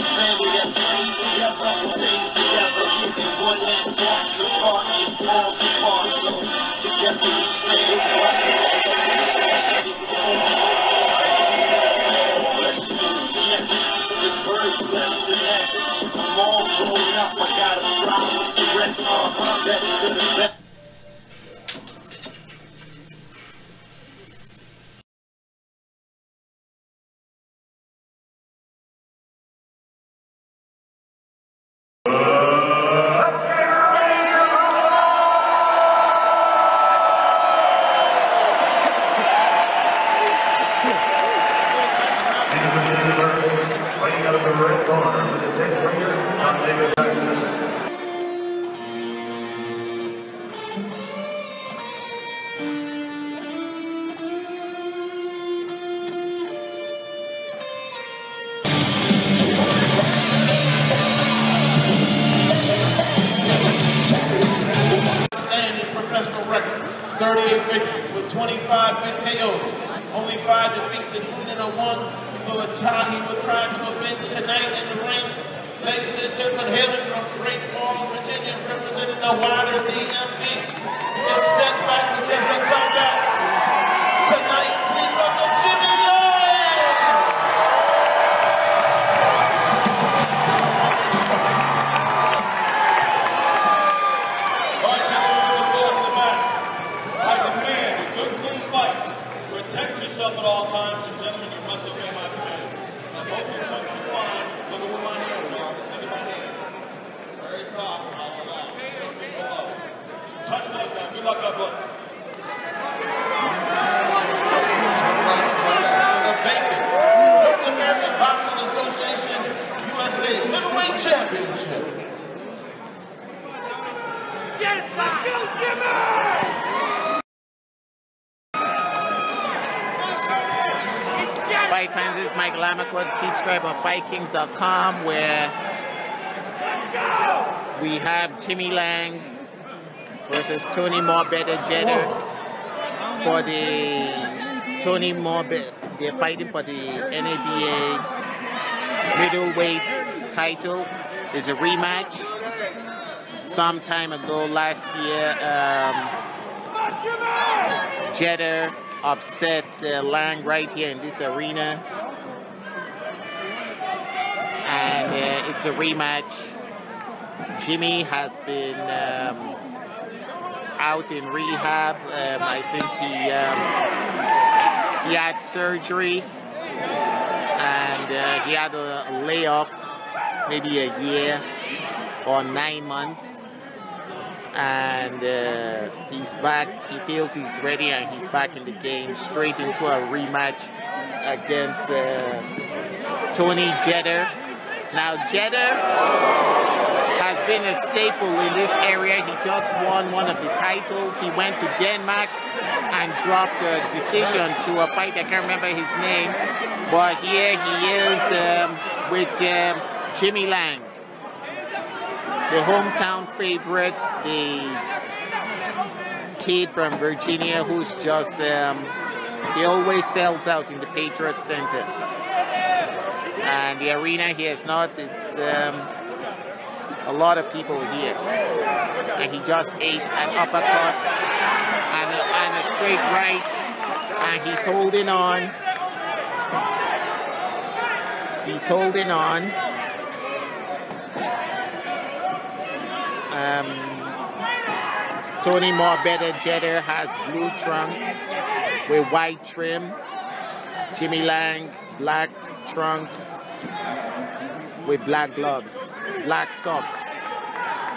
family that plays together, stays together. Even one that walks apart, just falls apart. So together we stand. Yes, the birds left the nest. I'm all grown up, I gotta rock with the rest. Best of the best. Standing professional record, 38 victories with 25 KOs, only 5 defeats, including a 1 for a tie he was trying to avenge tonight in the ring. Ladies and gentlemen, hailing from Great Falls, Virginia, representing the wider DMV, is set back with just a comeback. Tonight, we welcome Jimmy Lange! All right, gentlemen, with the ball in the back. I demand a good, clean fight. Protect yourself at all times, and gentlemen, you must obey my command. Now, both your chunks are fine. Look at where my hands are. Look at my hands. Very top, all along. Don't be below. Touch those now. Good luck, God bless. North American Boxing Association USA Middleweight Championship. Fight fans, this is Mike Lamakwood, chief scribe of FightKings.com, where we have Jimmy Lange versus Tony Morbetta Jeter for the they're fighting for the NABA Middleweight title. It's a rematch. Some time ago last year, Jeter upset Lange right here in this arena, and it's a rematch. Jimmy has been out in rehab. I think he had surgery, and he had a layoff, maybe a year or 9 months. And he's back. He feels he's ready, and he's back in the game, straight into a rematch against Tony Jeter. Now, Jeter has been a staple in this area. He just won one of the titles. He went to Denmark and dropped a decision to a fight. I can't remember his name, but here he is with Jimmy Lange, the hometown favorite, the kid from Virginia who's just, he always sells out in the Patriot Center. And the arena here is not, it's a lot of people here. And he just ate an uppercut and a straight right, and he's holding on. He's holding on. Tony Morbetta Jeter has blue trunks with white trim. Jimmy Lange, black trunks with black gloves, black socks,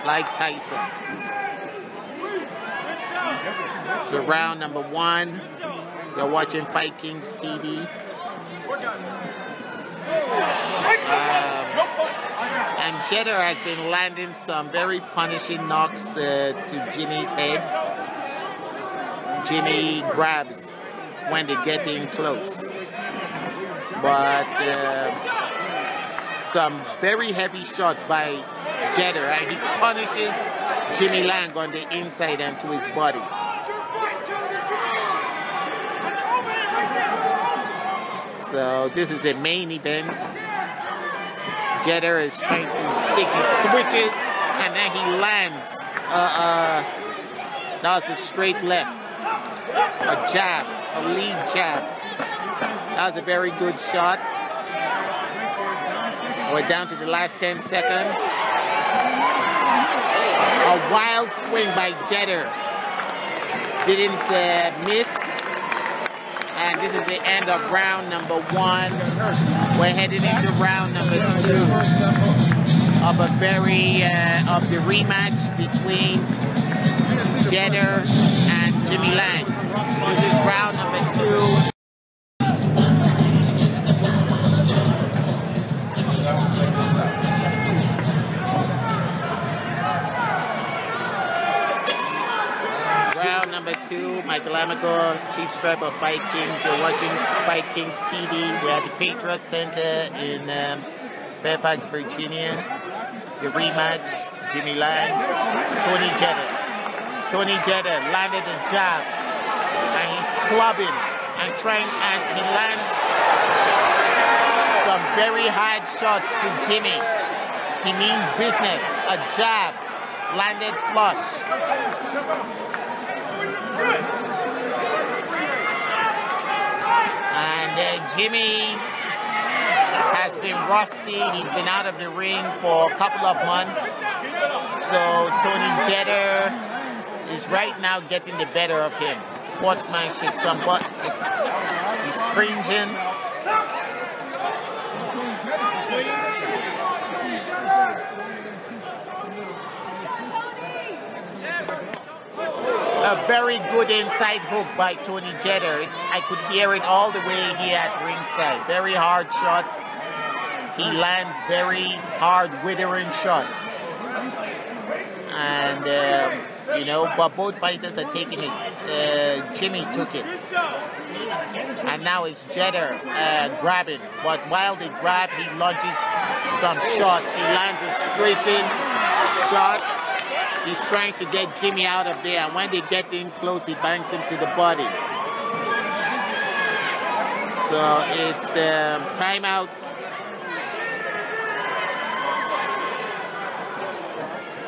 like Tyson. So round number 1, you're watching FightKings TV. And Jeter has been landing some very punishing knocks to Jimmy's head. Jimmy grabs when they get in close. But some very heavy shots by Jeter, and he punishes Jimmy Lange on the inside and to his body. So this is a main event. Jeter is trying to stick his switches, and then he lands. That was a straight left, a jab, a lead jab. That was a very good shot. We're down to the last 10 seconds. A wild swing by Jeter. Didn't miss. And this is the end of round number 1. We're heading into round number 2 of a of the rematch between Jeter and Jimmy Lange. This is round number 2. Round number 2, Michael Amico, Chief Stripe of FightKings. You're watching FightKings TV. We're at the Patriot Center in Fairfax, Virginia. The rematch, Jimmy Lange, Tony Jeter. Tony Jeter landed a jab, and he's clubbing and trying, and he lands some very hard shots to Jimmy. He means business. A jab, landed flush. And Jimmy has been rusty. He's been out of the ring for a couple of months. So Tony Jeter is right now getting the better of him. Sportsmanship, but he's cringing. A very good inside hook by Tony Jeter. I could hear it all the way here at ringside. Very hard shots. He lands very hard, withering shots. And, you know, but both fighters are taking it. Jimmy took it. And now it's Jeter grabbing. But while they grab, he launches some shots. He lands a strafing shot. He's trying to get Jimmy out of there, and when they get in close, he bangs him to the body. So it's timeout.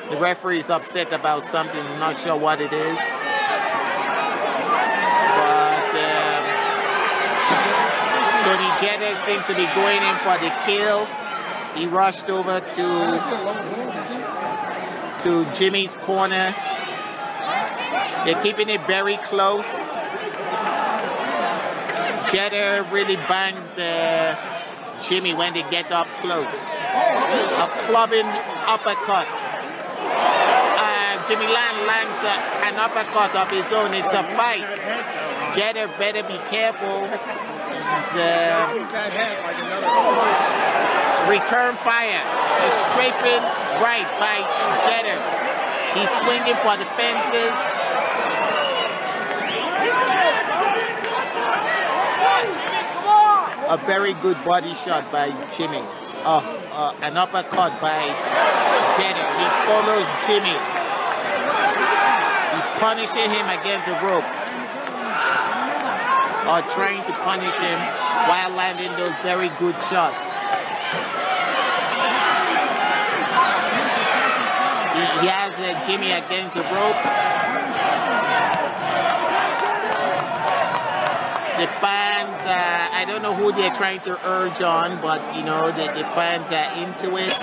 The referee is upset about something. I'm not sure what it is. But Tony Jeter seems to be going in for the kill. He rushed over to Jimmy's corner. They're keeping it very close. Jeter really bangs Jimmy when they get up close. A clubbing uppercut. Jimmy Lange lands an uppercut of his own. It's a fight. Jeter better be careful. Return fire. A strafing right by Jeter. He's swinging for the fences. A very good body shot by Jimmy. An uppercut by Jeter. He follows Jimmy. He's punishing him against the ropes. Or trying to punish him while landing those very good shots. He has Jimmy against the ropes. The fans, I don't know who they're trying to urge on, but you know, the fans are into it.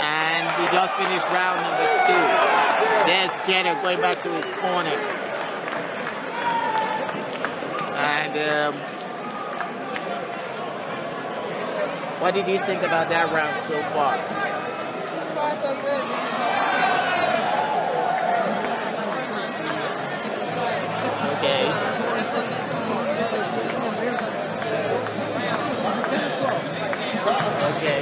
And we just finished round number 2. There's Jeter going back to his corner. And what did you think about that round so far? So good. Okay. Okay.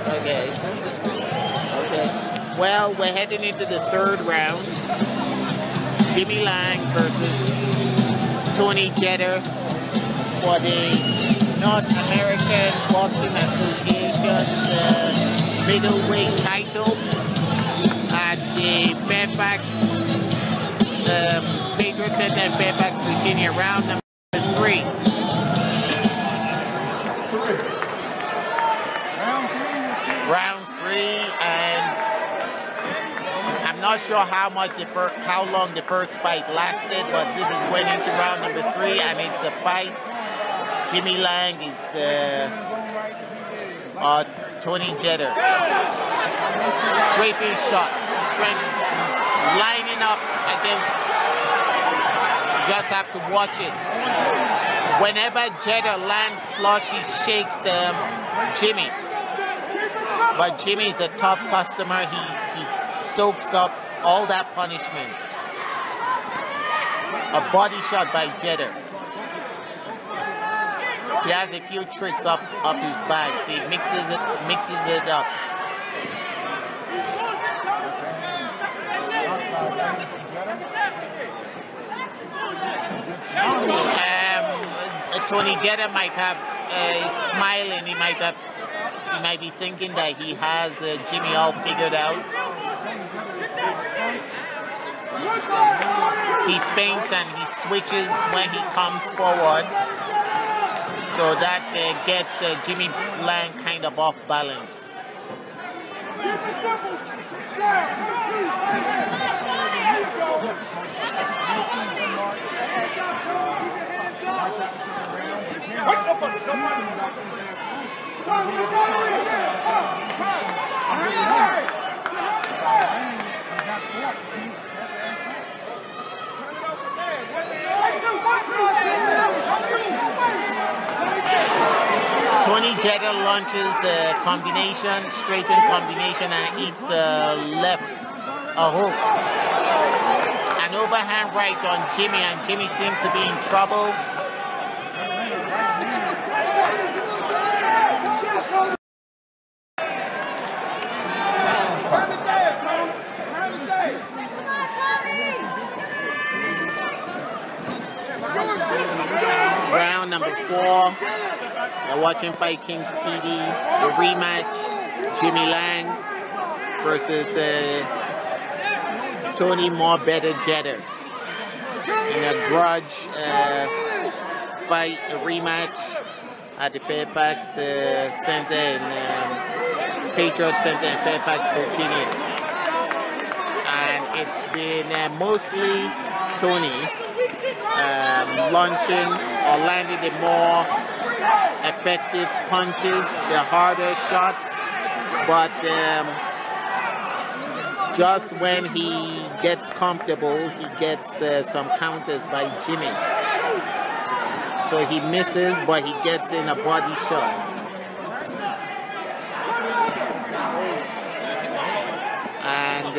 Okay. Okay. Well, we're heading into the 3rd round. Jimmy Lange versus Tony Jeter for the North American Boxing Association's middleweight title at the Fairfax Patriot Center in Fairfax, Virginia, round number 3. not sure how long the first fight lasted, but this is going into round number 3, and it's a fight. Jimmy Lange is Tony Jeter. Scraping shots, lining up against. You just have to watch it. Whenever Jeter lands flush, he shakes Jimmy. But Jimmy is a tough customer. He soaks up all that punishment. A body shot by Jeter. He has a few tricks up his bag. See, mixes it up. Tony Jeter might have smiling. He might be thinking that he has Jimmy all figured out. He feints and he switches when he comes forward, so that gets Jimmy Lange kind of off balance. Tony Jeter launches a combination, straightened combination, and eats left a hook. An overhand right on Jimmy, and Jimmy seems to be in trouble. Round number 4. You're watching FightKings TV. The rematch: Jimmy Lange versus Tony Better Jeter in a grudge fight, a rematch at the Fairfax Center in Patriot Center in Fairfax, Virginia. And it's been mostly Tony launching or landing the more effective punches, the harder shots, but just when he gets comfortable, he gets some counters by Jimmy. So he misses, but he gets in a body shot. And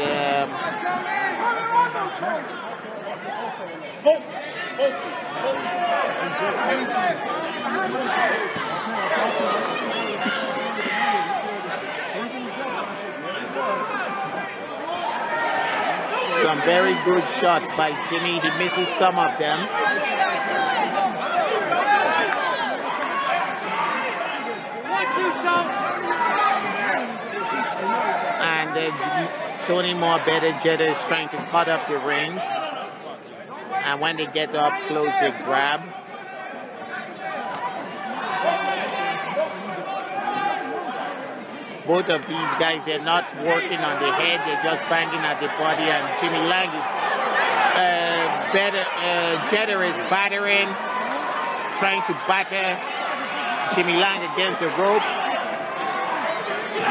some very good shots by Jimmy. He misses some of them. And Tony Better Jeter is trying to cut up the ring. And when they get up close, they grab. Both of these guys, they're not working on the head, they're just banging at the body. And Jimmy Lange is Jeter is battering, trying to batter Jimmy Lange against the ropes.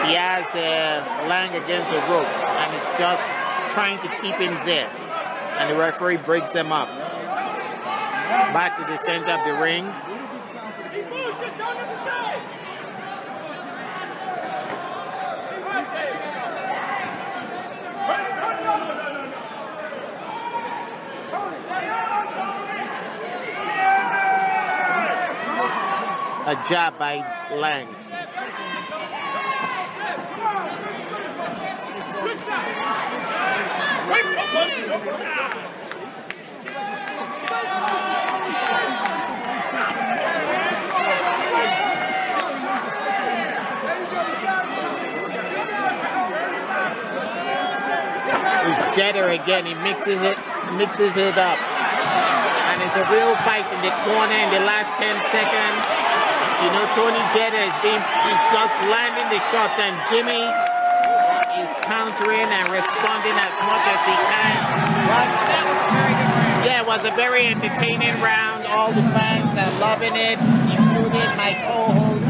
He has Lange against the ropes, and it's just trying to keep him there. And the referee breaks them up. Back to the center of the ring. A jab by Lange. It's Jeter again. He mixes it up, and it's a real fight in the corner in the last 10 seconds. You know, Tony Jeter he's just landing the shots, and Jimmy is countering and responding as much as he can. Yeah, it was a very entertaining round. All the fans are loving it, including my co-host.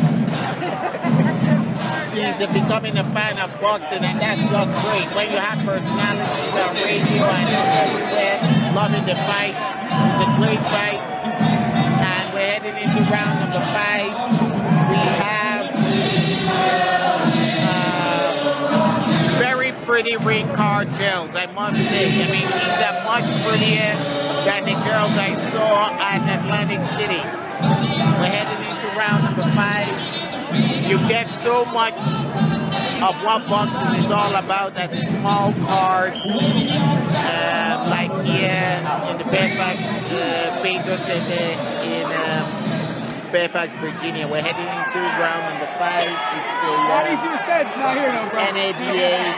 She's becoming a fan of boxing, and that's just great. When you have personalities on radio and everywhere loving the fight, it's a great fight. And we're heading into round number 5. We have very pretty ring card girls, I must say. I mean, these are much prettier than the girls I saw at Atlantic City. We're heading into round number 5. You get so much of what boxing is all about at the small cards, like here in the Fairfax Patriot Center in Fairfax, Virginia. We're heading into round number 5. It's a NABA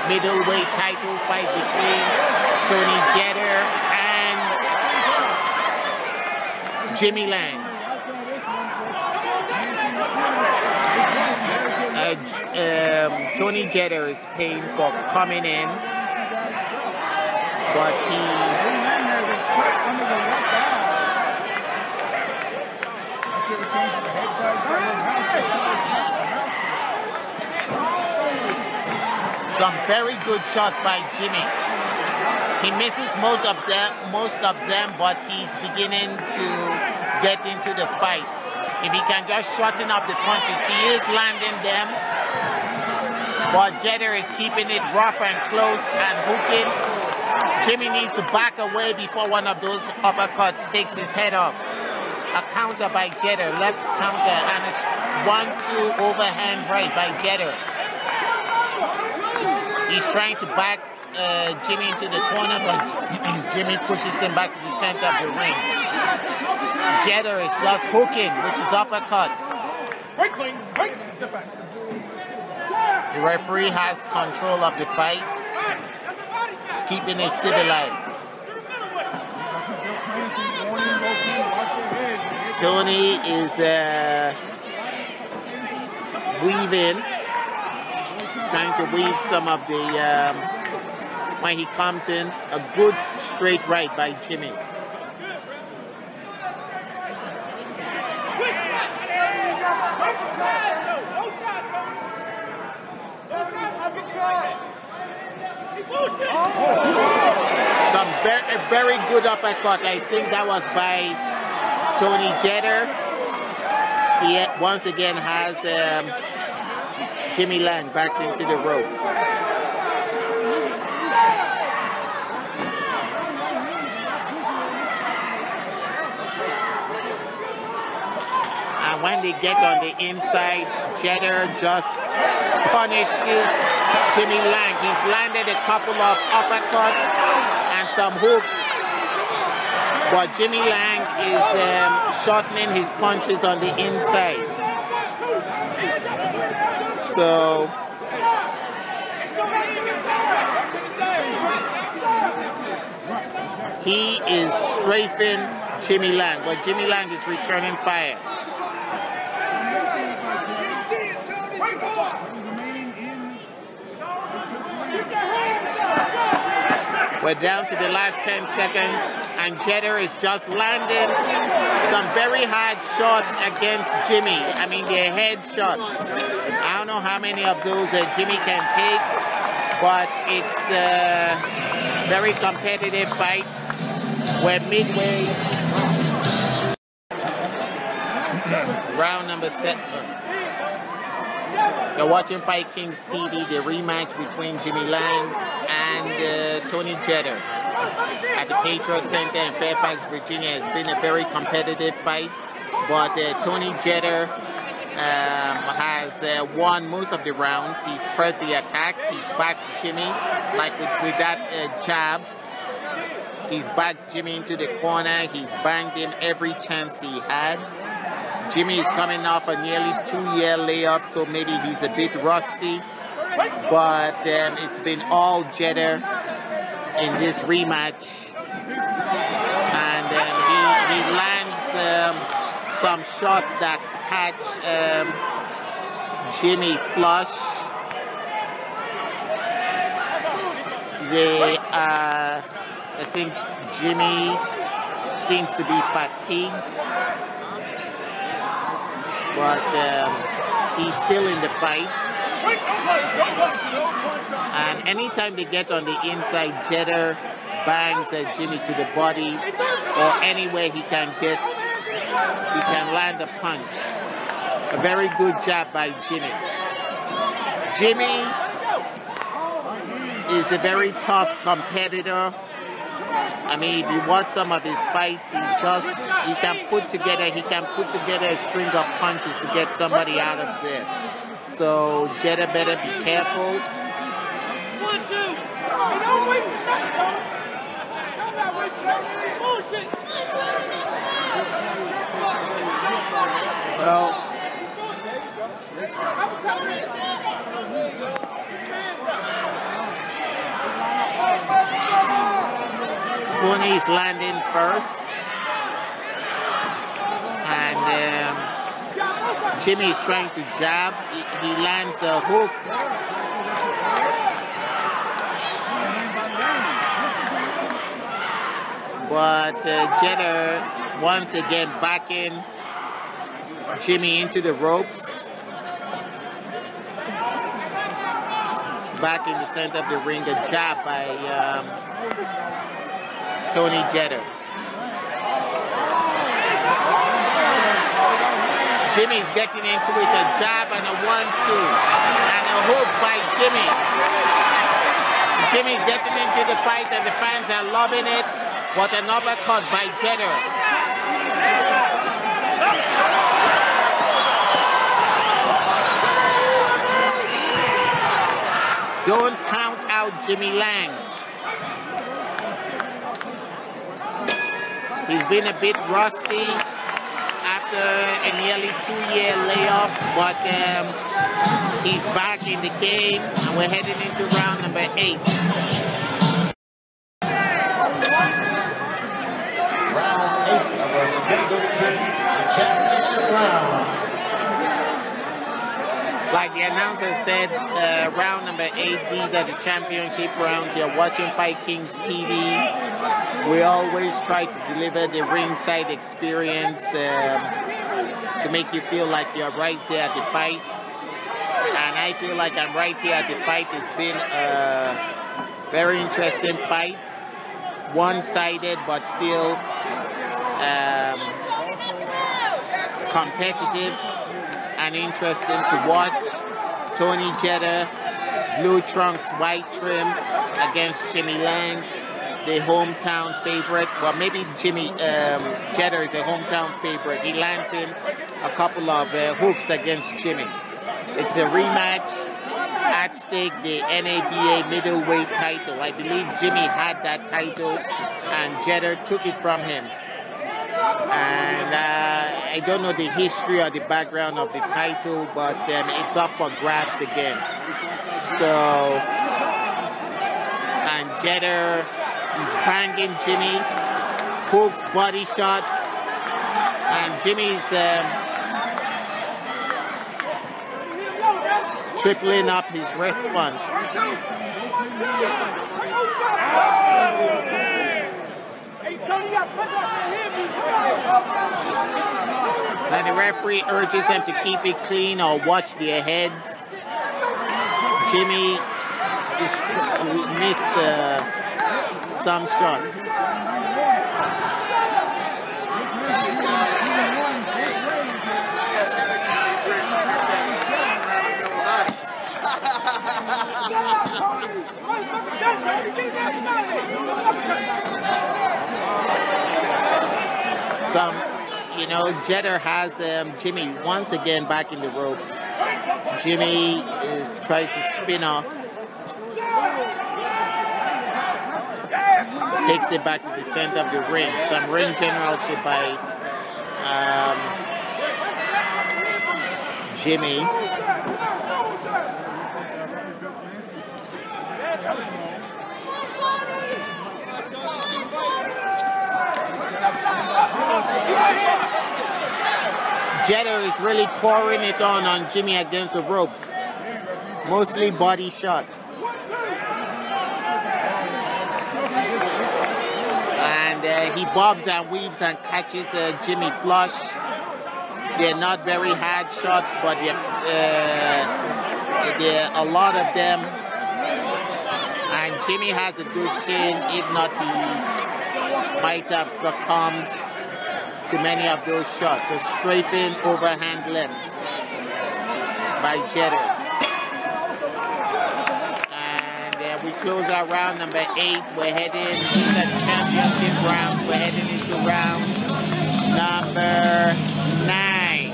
Middleweight title fight between Tony Jeter and Jimmy Lange. Tony Jeter is paying for coming in, but some very good shots by Jimmy. He misses most of them, but he's beginning to get into the fight. If he can just shorten up the punches, he is landing them. But Jeter is keeping it rough and close and hooking. Jimmy needs to back away before one of those uppercuts takes his head off. A counter by Jeter, left counter, and a 1-2 overhand right by Jeter. He's trying to back Jimmy into the corner, but Jimmy pushes him back to the center of the ring. Jeter is just hooking, which is uppercuts. The referee has control of the fight. He's keeping it civilized. Tony is weaving, trying to weave some of the, when he comes in, a good straight right by Jimmy. Some very good uppercut. I think that was by Tony Jeter. He once again has Jimmy Lange backed into the ropes. And when they get on the inside, Jeter just punishes Jimmy Lange. He's landed a couple of uppercuts and some hooks, but Jimmy Lange is shortening his punches on the inside. So he is strafing Jimmy Lange, but Jimmy Lange is returning fire. We're down to the last 10 seconds, and Jeter is just landing some very hard shots against Jimmy. I mean, they're head shots. I don't know how many of those Jimmy can take, but it's a very competitive fight. We're midway. Round number 7. You're watching FightKings TV, the rematch between Jimmy Lange and Tony Jeter at the Patriot Center in Fairfax, Virginia. It's been a very competitive fight, but Tony Jeter has won most of the rounds. He's pressed the attack. He's backed Jimmy, like with that jab. He's backed Jimmy into the corner. He's banged him every chance he had. Jimmy is coming off a nearly 2-year layoff, so maybe he's a bit rusty. But it's been all Jeter in this rematch. And he lands some shots that catch Jimmy flush. I think Jimmy seems to be fatigued, but he's still in the fight. And anytime they get on the inside, Jeter bangs at Jimmy to the body, or anywhere he can get, he can land a punch. A very good jab by Jimmy. Jimmy is a very tough competitor. I mean, if you watch some of his fights, he can put together a string of punches to get somebody out of there. So Jeter better be careful. Well, Tony's landing first, and Jimmy's trying to jab. He lands a hook. But Jeter once again backing Jimmy into the ropes. Back in the center of the ring, a jab by Tony Jeter. Jimmy's getting into it, a jab and a 1-2, and a hook by Jimmy. Jimmy's getting into the fight and the fans are loving it, but an uppercut by Jeter. Don't count out Jimmy Lange. He's been a bit rusty after a nearly 2-year layoff, but he's back in the game, and we're heading into round number 8. Round 8 of our scheduled championship round. Like the announcer said, round number 8, these are the championship rounds. You're watching FightKings TV. We always try to deliver the ringside experience to make you feel like you're right there at the fight. And I feel like I'm right here at the fight. It's been a very interesting fight. One-sided, but still competitive and interesting to watch. Tony Jeter, blue trunks, white trim against Jimmy Lange, the hometown favorite. Well, maybe Jimmy Jeter is a hometown favorite. He lands in a couple of hooks against Jimmy. It's a rematch. At stake, the NABA Middleweight title. I believe Jimmy had that title and Jeter took it from him. And I don't know the history or the background of the title, but it's up for grabs again. So, and Jeter, he's banging Jimmy, hooks, body shots, and Jimmy's tripling up his response. And the referee urges them to keep it clean or watch their heads. Jimmy missed some shots. Jeter has Jimmy once again back in the ropes. Jimmy tries to spin off. Takes it back to the center of the ring. Some ring generalship by Jimmy. Jeter is really pouring it on Jimmy against the ropes. Mostly body shots. he bobs and weaves and catches Jimmy flush. They're not very hard shots, but there are a lot of them. And Jimmy has a good chin. If not, he might have succumbed to many of those shots. A strafing overhand left by Jeter. We close out round number 8. We're heading into the championship round. We're heading into round number 9.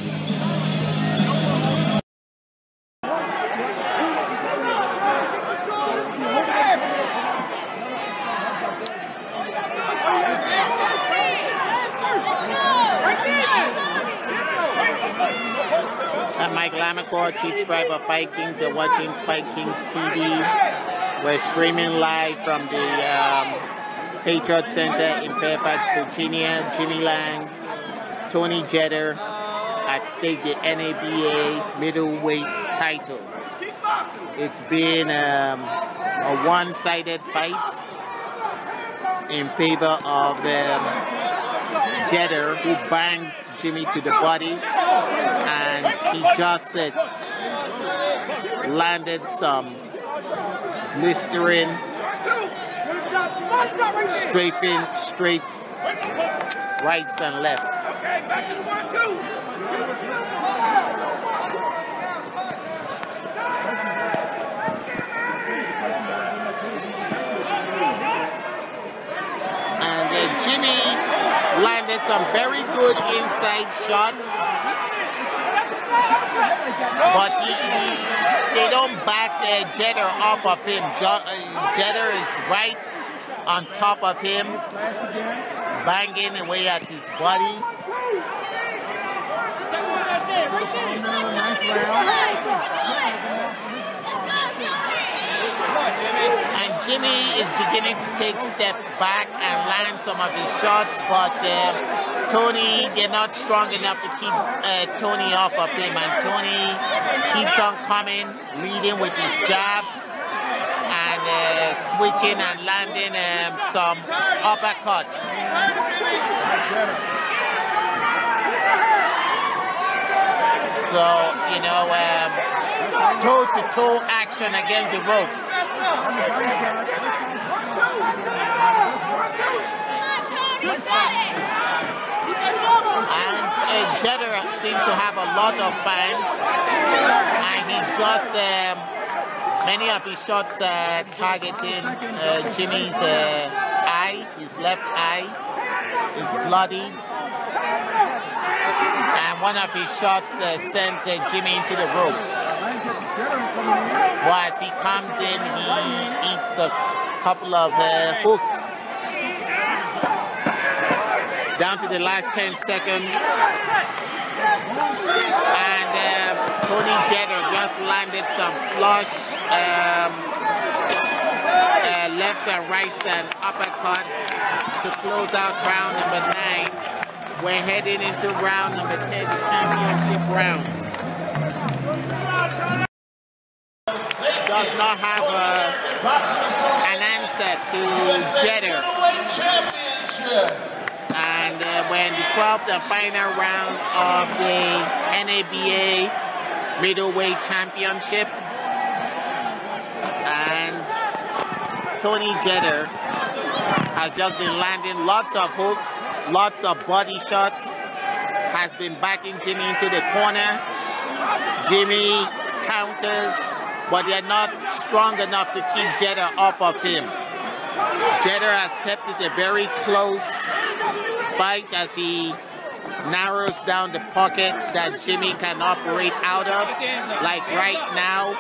I'm Mike Lamacore, Chief Scribe of FightKings. You're watching FightKings TV. We're streaming live from the Patriot Center in Fairfax, Virginia. Jimmy Lange, Tony Jeter at stake the NABA Middleweight title. It's been a one-sided fight in favor of Jeter, who bangs Jimmy to the body, and he just landed some blistering, strafing straight rights and lefts. And Jimmy landed some very good inside shots, but they don't back Jeter off of him. Jeter is right on top of him, banging away at his body. And Jimmy is beginning to take steps back and land some of his shots, but Tony, they're not strong enough to keep Tony off of him, and Tony keeps on coming, leading with his jab and switching and landing some uppercuts. So, you know, toe-to-toe action against the ropes. And Jeter seems to have a lot of fans, and he's just many of his shots targeting Jimmy's eye, his left eye is bloodied, and one of his shots sends Jimmy into the ropes. While as he comes in, he eats a couple of hooks. Down to the last 10 seconds. And Tony Jeter just landed some flush lefts and rights and uppercuts to close out round number 9. We're heading into round number 10, championship rounds. Does not have an answer to Jeter. And we're in the 12th and final round of the NABA Middleweight Championship. And Tony Jeter has just been landing lots of hooks, lots of body shots, has been backing Jimmy into the corner. Jimmy counters, but they're not strong enough to keep Jeter off of him. Jeter has kept it a very close fight as he narrows down the pockets that Jimmy can operate out of. Like right now,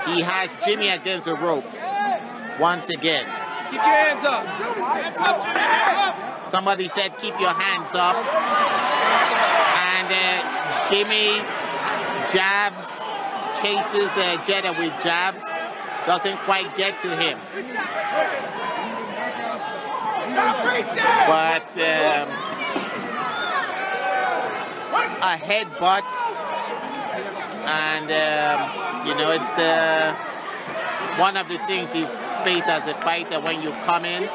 he has Jimmy against the ropes once again. Keep your hands up. Somebody said keep your hands up. And Jimmy jabs, chases Jeter with jabs, doesn't quite get to him. But a headbutt, and you know, it's one of the things you face as a fighter when you come in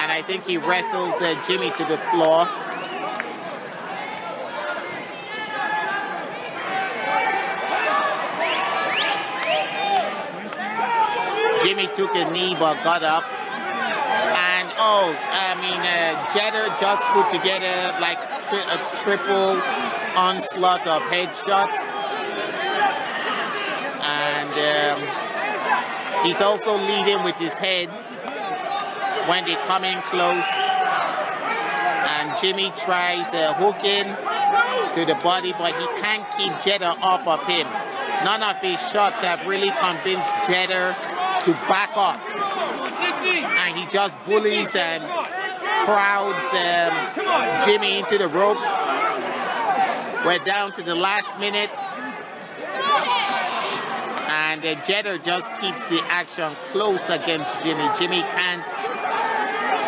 And I think he wrestles Jimmy to the floor. Jimmy took a knee but got up. And Jeter just put together like a triple onslaught of headshots. And he's also leading with his head when they come in close. And Jimmy tries hooking to the body, but he can't keep Jeter off of him. None of his shots have really convinced Jeter to back off. And he just bullies and crowds Jimmy into the ropes. We're down to the last minute. And Jeter just keeps the action close against Jimmy. Jimmy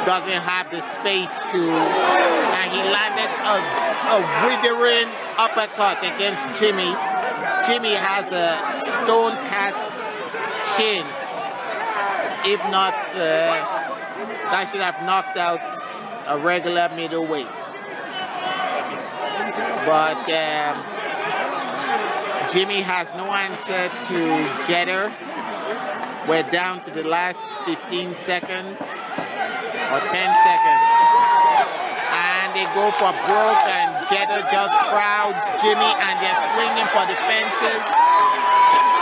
doesn't have the space to, and he landed a withering uppercut against Jimmy. Jimmy has a stone cast chin. If not, that should have knocked out a regular middleweight. But Jimmy has no answer to Jeter. We're down to the last 15 seconds or 10 seconds. And they go for broke, and Jeter just crowds Jimmy, and they're swinging for the fences.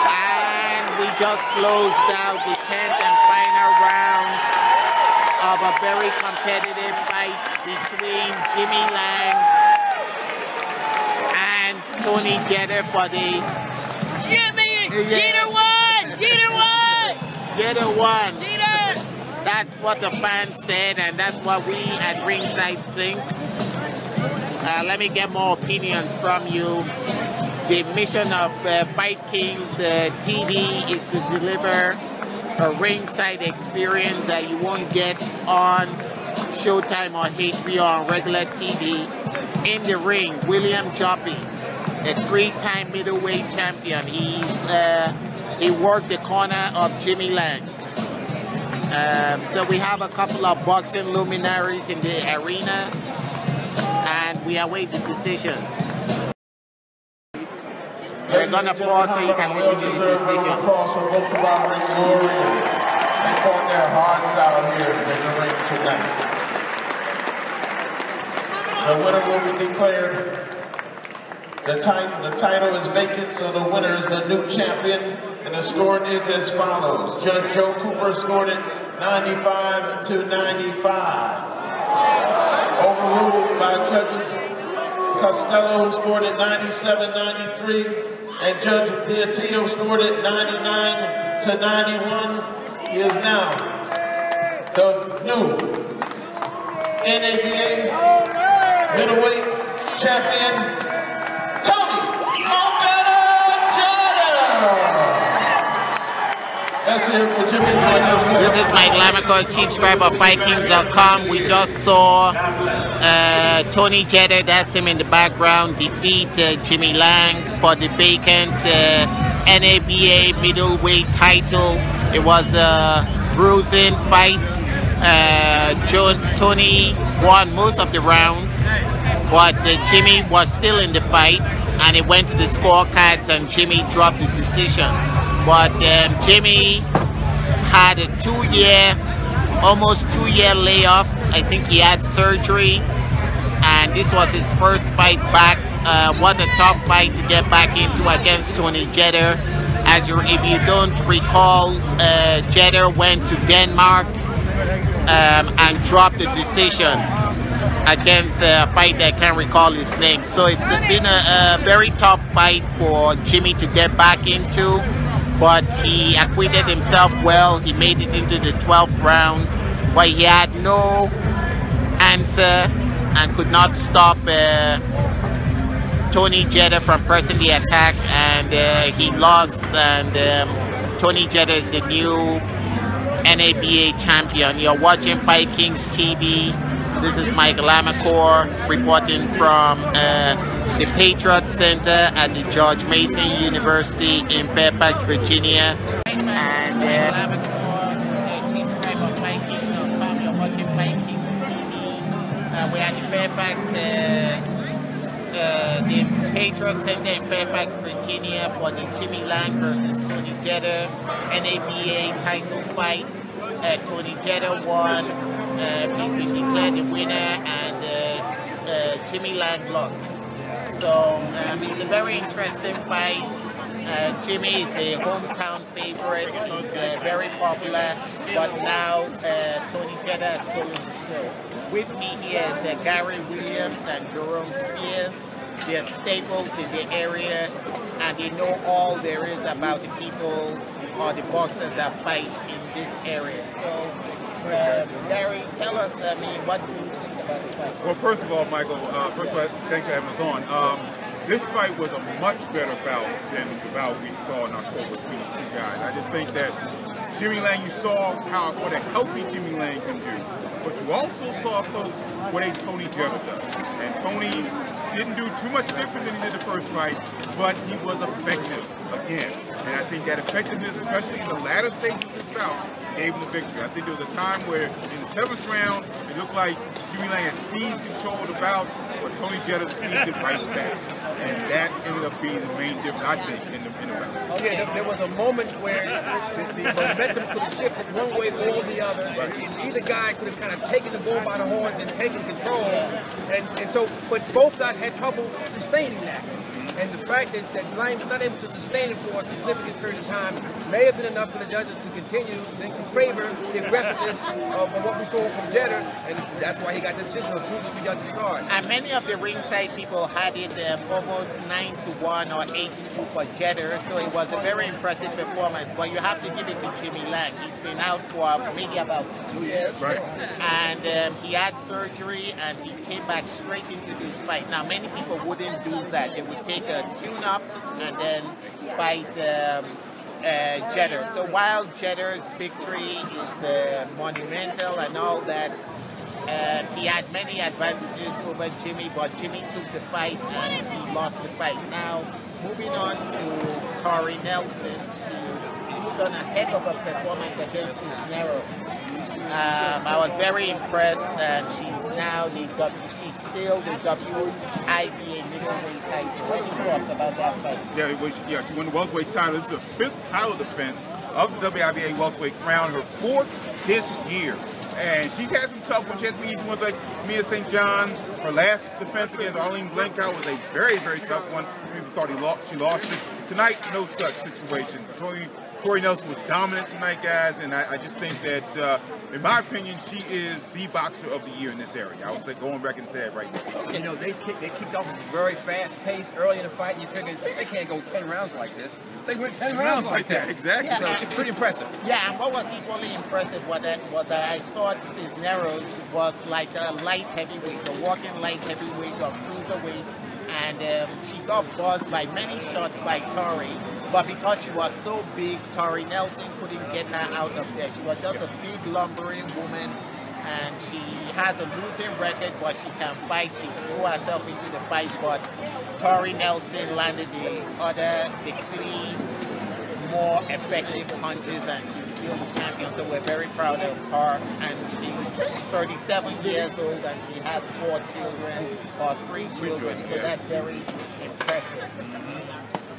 And we just closed out the 10th and final round of a very competitive fight between Jimmy Lange and Tony Jeter for the... Jeter won! Jeter won! Jeter won! Jeter! That's what the fans said, and that's what we at ringside think. Let me get more opinions from you. The mission of FightKings TV is to deliver a ringside experience that you won't get on Showtime or HBO on regular TV. In the ring, William Joppy, a 3-time middleweight champion. He worked the corner of Jimmy Lange. So we have a couple of boxing luminaries in the arena, and we await the decision. We're gonna pause so you can listen to the decision. Across from both of our ring warriors. They fought their hearts out here in the ring tonight. The winner will be declared. The title is vacant, so the winner is the new champion, and the score is as follows. Judge Joe Cooper scored it 95-95. Overruled by judges Costello scored it 97-93, and Judge Diatillo scored it 99-91. He is now the new NABA Middleweight Champion, Tony Jeter. That's it for Jimmy. This is Mike Lamico, Chief Scribe of FightKings.com. We just saw Tony Jeter, that's him in the background, defeat Jimmy Lange for the vacant NABA middleweight title. It was a bruising fight. Tony won most of the rounds, but Jimmy was still in the fight, and it went to the scorecards, and Jimmy dropped the decision. But Jimmy had a almost 2-year layoff. I think he had surgery, and this was his first fight back. What a tough fight to get back into against Tony Jeter. If you don't recall, Jeter went to Denmark and dropped the decision against a fight I can't recall his name. So it's been a very tough fight for Jimmy to get back into, but he acquitted himself well. He made it into the 12th round, but he had no answer and could not stop Tony Jeter from pressing the attack, and he lost, and Tony Jeter is the new NABA champion. You're watching FightKings TV. This is Mike Lamico reporting from the Patriot Center at the George Mason University in Fairfax, Virginia. And Lamico, Chief Scribe of FightKings.com. You're watching FightKings. Fairfax, the Patriot Center in Fairfax, Virginia for the Jimmy Lange versus Tony Jeter NABA title fight. Tony Jeter won. He's been declared the winner, and Jimmy Lange lost. So it's a very interesting fight. Jimmy is a hometown favorite. He's very popular, but now Tony Jeter has stolen the show. With me here is Gary Williams and Jerome Spears. They're staples in the area, and they know all there is about the people or the boxers that fight in this area. So, Gary, tell us, what do you think about the fight? Well, first of all, Michael, thanks for having us on. This fight was a much better bout than the bout we saw in October between these two guys. I just think that Jimmy Lange, you saw what a healthy Jimmy Lange can do, but you also saw, folks, what a Tony Jeter does. And Tony didn't do too much different than he did the first fight, but he was effective again. And I think that effectiveness, especially in the latter stages of this bout, gave him the victory. I think there was a time where in the 7th round, it looked like Jimmy Lange had seized control of the bout, but Tony Jeter seized it right back. And that ended up being the main difference, I think, in the bout. Yeah, there was a moment where the momentum could have shifted one way or the other. Right. Either guy could have kind of taken the bull by the horns and taken control. And so, but both guys had trouble sustaining that. And the fact that Lange was not able to sustain it for a significant period of time may have been enough for the judges to continue to favor the aggressiveness of what we saw from Jeter, and that's why he got the decision of 2 to 3 judges' cards. And many of the ringside people had it almost 9-1 or 8-2 for Jeter, so it was a very impressive performance. But you have to give it to Jimmy Lange. He's been out for maybe about 2 years, right. And he had surgery, and he came back straight into this fight. Now, many people wouldn't do that. They would take a tune-up and then fight Jeter. So while Jeter's victory is monumental and all that, he had many advantages over Jimmy, but Jimmy took the fight and he lost the fight. Now, moving on to Tori Nelson, who's on a heck of a performance against Cisneros. I was very impressed, and she's still the WIBA middleweight title. What are your thoughts about that fight? Yeah, she won the welterweight title. This is the 5th title defense of the WIBA welterweight crown, her 4th this year. And she's had some tough ones. She had some easy ones like Mia St. John. Her last defense against Arlene Blankout was a very, very tough one. People thought she lost it. Tonight, no such situation. Tori Nelson was dominant tonight, guys, and I just think that, in my opinion, she is the boxer of the year in this area. I was going back and say it right now. You know, they kicked off at a very fast pace early in the fight, and you figured they can't go 10 rounds like this. They went 10 rounds like that. Exactly. Yeah, so it's pretty impressive. Yeah, and what was equally impressive was that I thought Cisneros was like a light heavyweight, a walking light heavyweight or cruiserweight, and she got buzzed by many shots by Tori. But because she was so big, Tori Nelson couldn't get her out of there. She was just a big, lumbering woman, and she has a losing record, but she can fight. She threw herself into the fight, but Tori Nelson landed the clean, more effective punches, and she's still the champion. So we're very proud of her. And she's 37 years old, and she has 4 children, or 3 children. So that's very impressive.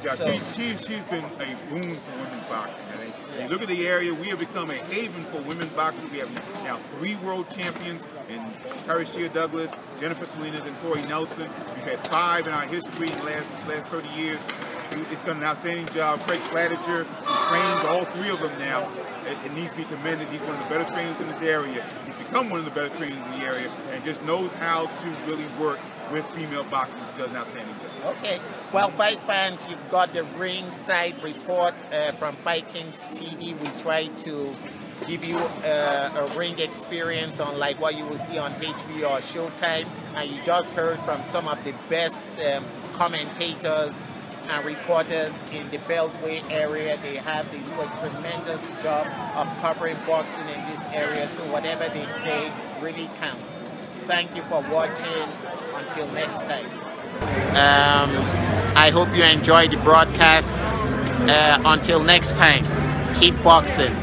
Yeah, she's been a boon for women's boxing. And you look at the area, we have become a haven for women's boxing. We have now 3 world champions in Tyrecia Douglas, Jennifer Salinas, and Tori Nelson. We've had 5 in our history in the last 30 years. It's done an outstanding job. Craig Flatiger, who trains all 3 of them now. It needs to be commended. He's one of the better trainers in this area. He's become one of the better trainers in the area and just knows how to really work with female boxers. He does an outstanding job. Okay. Well, fight fans, you've got the ringside report from FightKings TV. We try to give you a ring experience on like what you will see on HBO or Showtime. And you just heard from some of the best commentators and reporters in the Beltway area. They do a tremendous job of covering boxing in this area, so whatever they say really counts. Thank you for watching. Until next time. I hope you enjoyed the broadcast. Until next time, keep boxing.